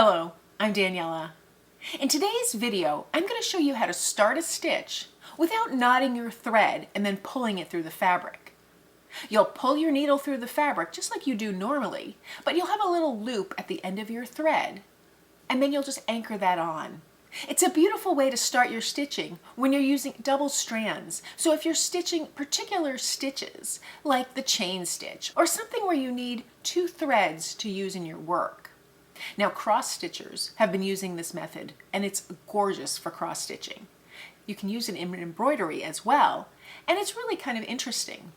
Hello, I'm Daniela. In today's video, I'm going to show you how to start a stitch without knotting your thread and then pulling it through the fabric. You'll pull your needle through the fabric just like you do normally, but you'll have a little loop at the end of your thread, and then you'll just anchor that on. It's a beautiful way to start your stitching when you're using double strands. So if you're stitching particular stitches, like the chain stitch, or something where you need two threads to use in your work. Now, cross stitchers have been using this method, and it's gorgeous for cross stitching. You can use it in embroidery as well, and it's really kind of interesting.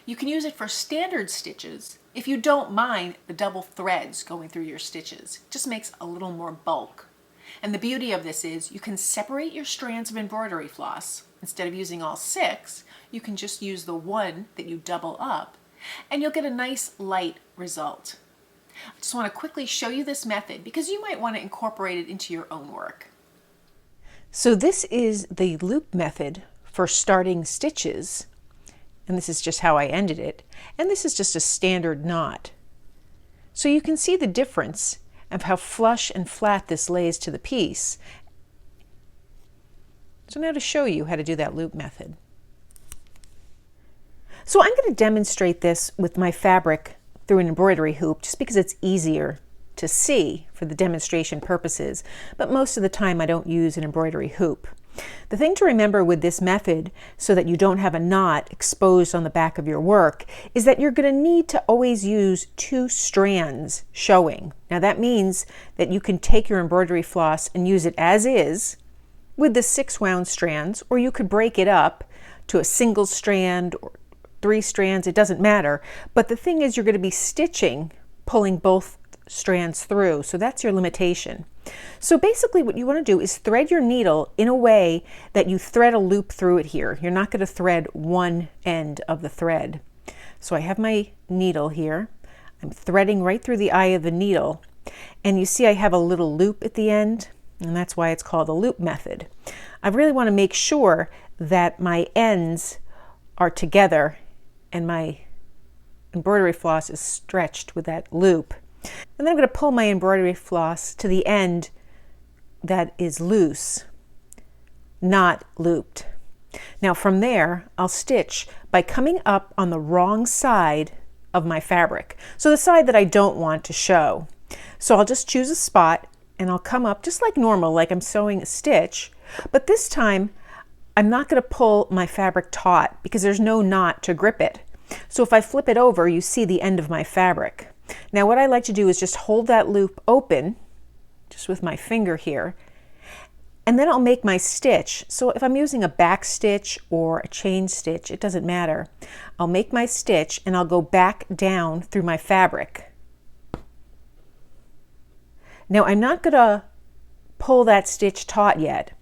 You can use it for standard stitches if you don't mind the double threads going through your stitches. It just makes a little more bulk. And the beauty of this is you can separate your strands of embroidery floss. Instead of using all 6, you can just use the one that you double up, and you'll get a nice light result. I just want to quickly show you this method because you might want to incorporate it into your own work. So this is the loop method for starting stitches, and this is just how I ended it, and this is just a standard knot. So you can see the difference of how flush and flat this lays to the piece. So now to show you how to do that loop method. So I'm going to demonstrate this with my fabric through an embroidery hoop just because it's easier to see for the demonstration purposes, but most of the time I don't use an embroidery hoop. The thing to remember with this method, so that you don't have a knot exposed on the back of your work, is that you're going to need to always use 2 strands showing. Now that means that you can take your embroidery floss and use it as is with the 6 wound strands, or you could break it up to a single strand or 3 strands, it doesn't matter. But the thing is, you're going to be stitching, pulling both strands through, so that's your limitation. So basically what you want to do is thread your needle in a way that you thread a loop through it here. You're not going to thread one end of the thread. So I have my needle here. I'm threading right through the eye of the needle, and you see I have a little loop at the end, and that's why it's called the loop method. I really want to make sure that my ends are together and my embroidery floss is stretched with that loop. And then I'm going to pull my embroidery floss to the end that is loose, not looped. Now from there, I'll stitch by coming up on the wrong side of my fabric. So the side that I don't want to show. So I'll just choose a spot and I'll come up just like normal, like I'm sewing a stitch. But this time, I'm not going to pull my fabric taut because there's no knot to grip it. So if I flip it over, you see the end of my fabric. Now what I like to do is just hold that loop open, just with my finger here, and then I'll make my stitch. So if I'm using a back stitch or a chain stitch, it doesn't matter. I'll make my stitch and I'll go back down through my fabric. Now I'm not going to pull that stitch taut yet,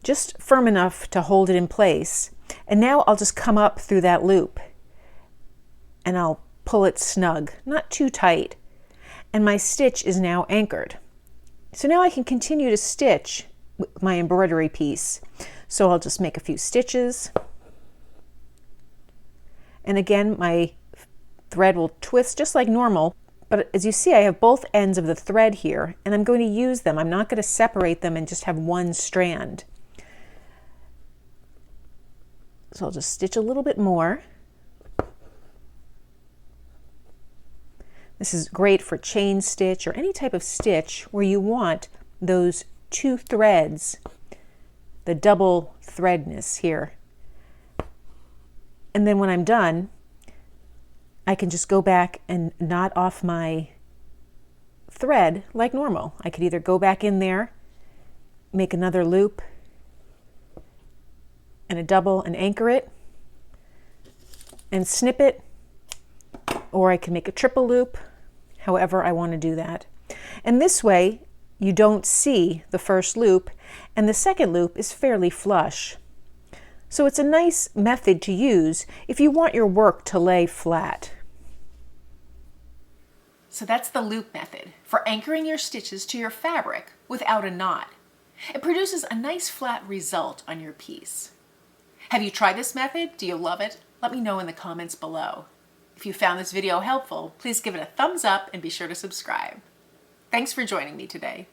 just firm enough to hold it in place. And now I'll just come up through that loop and I'll pull it snug, not too tight. And my stitch is now anchored. So now I can continue to stitch with my embroidery piece. So I'll just make a few stitches. And again, my thread will twist just like normal. But as you see, I have both ends of the thread here, and I'm going to use them. I'm not going to separate them and just have one strand. So I'll just stitch a little bit more. This is great for chain stitch or any type of stitch where you want those 2 threads, the double threadness here. And then when I'm done, I can just go back and knot off my thread like normal. I could either go back in there, make another loop and a double and anchor it and snip it, or I can make a triple loop, however I want to do that. And this way you don't see the first loop, and the second loop is fairly flush. So it's a nice method to use if you want your work to lay flat. So that's the loop method for anchoring your stitches to your fabric without a knot. It produces a nice flat result on your piece. Have you tried this method? Do you love it? Let me know in the comments below. If you found this video helpful, please give it a thumbs up and be sure to subscribe. Thanks for joining me today.